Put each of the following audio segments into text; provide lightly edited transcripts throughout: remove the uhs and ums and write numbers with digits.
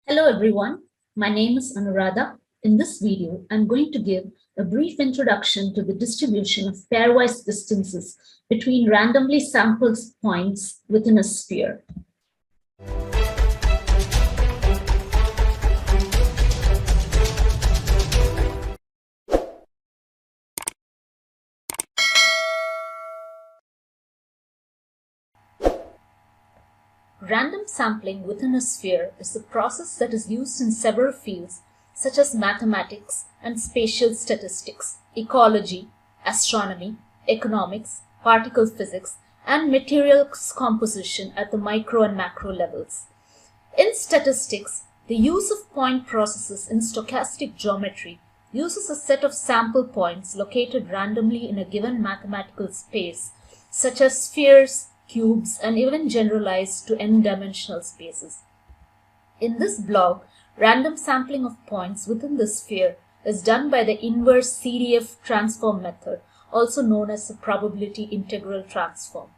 Hello everyone, my name is Anuradha. In this video, I'm going to give a brief introduction to the distribution of pairwise distances between randomly sampled points within a sphere. Random sampling within a sphere is a process that is used in several fields such as mathematics and spatial statistics, ecology, astronomy, economics, particle physics, and materials composition at the micro and macro levels. In statistics, the use of point processes in stochastic geometry uses a set of sample points located randomly in a given mathematical space, such as spheres, cubes, and even generalized to n-dimensional spaces. In this blog, random sampling of points within the sphere is done by the inverse CDF transform method, also known as the probability integral transform.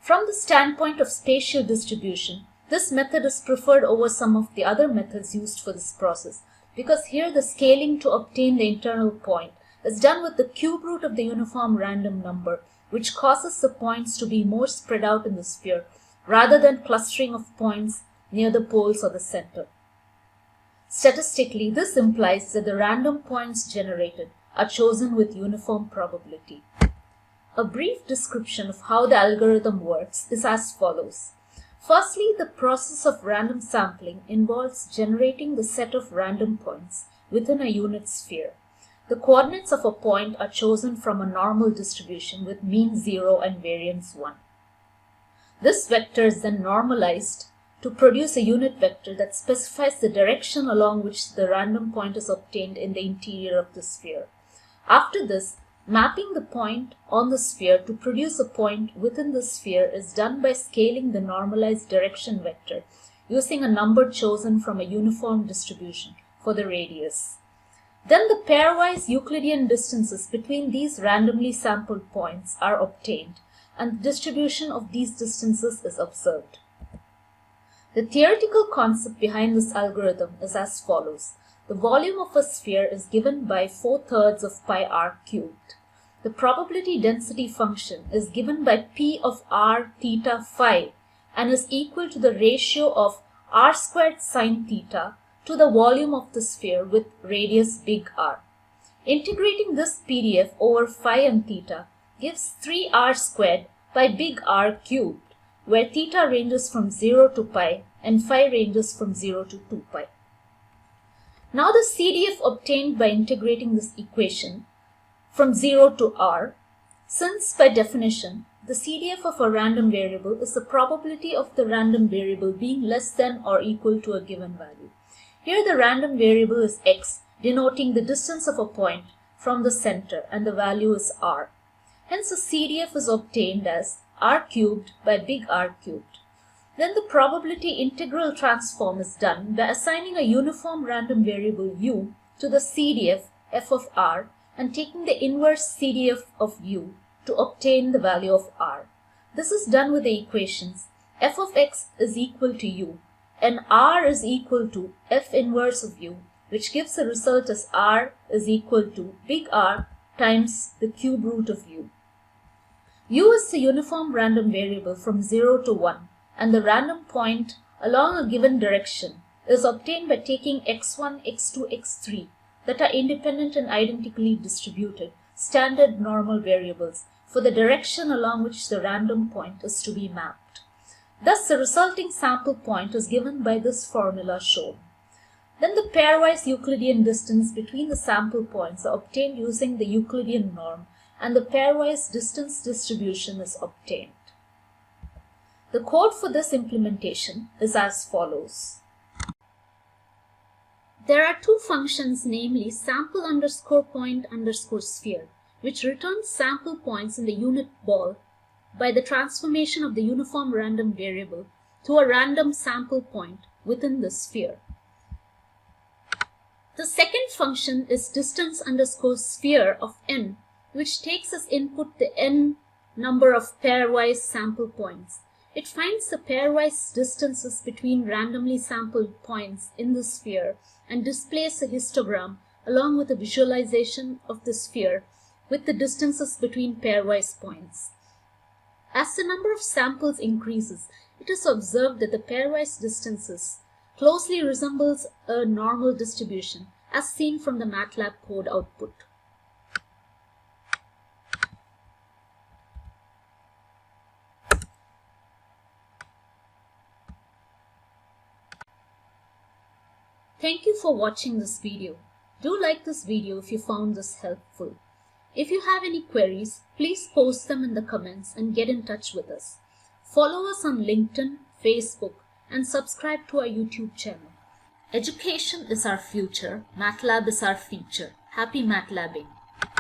From the standpoint of spatial distribution, this method is preferred over some of the other methods used for this process, because here the scaling to obtain the internal point is done with the cube root of the uniform random number, which causes the points to be more spread out in the sphere, rather than clustering of points near the poles or the center. Statistically, this implies that the random points generated are chosen with uniform probability. A brief description of how the algorithm works is as follows. Firstly, the process of random sampling involves generating the set of random points within a unit sphere. The coordinates of a point are chosen from a normal distribution with mean 0 and variance 1. This vector is then normalized to produce a unit vector that specifies the direction along which the random point is obtained in the interior of the sphere. After this, mapping the point on the sphere to produce a point within the sphere is done by scaling the normalized direction vector using a number chosen from a uniform distribution for the radius. Then the pairwise Euclidean distances between these randomly sampled points are obtained, and the distribution of these distances is observed. The theoretical concept behind this algorithm is as follows. The volume of a sphere is given by 4/3 of pi r cubed. The probability density function is given by p of r theta phi and is equal to the ratio of r squared sine theta to the volume of the sphere with radius big R. Integrating this PDF over phi and theta gives 3r squared by big R cubed, where theta ranges from 0 to pi and phi ranges from 0 to 2 pi. Now the CDF obtained by integrating this equation from 0 to r, since by definition the CDF of a random variable is the probability of the random variable being less than or equal to a given value. Here the random variable is x, denoting the distance of a point from the center, and the value is r. Hence the CDF is obtained as r cubed by big R cubed. Then the probability integral transform is done by assigning a uniform random variable u to the CDF f of r and taking the inverse CDF of u to obtain the value of r. This is done with the equations f of x is equal to u and r is equal to f inverse of u, which gives the result as r is equal to big R times the cube root of u. U is the uniform random variable from 0 to 1, and the random point along a given direction is obtained by taking x1, x2, x3 that are independent and identically distributed standard normal variables for the direction along which the random point is to be mapped. Thus, the resulting sample point is given by this formula shown. Then the pairwise Euclidean distance between the sample points are obtained using the Euclidean norm, and the pairwise distance distribution is obtained. The code for this implementation is as follows. There are two functions, namely sample underscore point underscore sphere, which returns sample points in the unit ball by the transformation of the uniform random variable to a random sample point within the sphere. The second function is distance underscore sphere of n, which takes as input the n number of pairwise sample points It finds the pairwise distances between randomly sampled points in the sphere and displays a histogram along with a visualization of the sphere with the distances between pairwise points. As the number of samples increases, it is observed that the pairwise distances closely resembles a normal distribution as seen from the MATLAB code output. Thank you for watching this video. Do like this video if you found this helpful. If you have any queries, please post them in the comments and get in touch with us. Follow us on LinkedIn, Facebook, and subscribe to our YouTube channel. Education is our future. MATLAB is our feature. Happy MATLABing!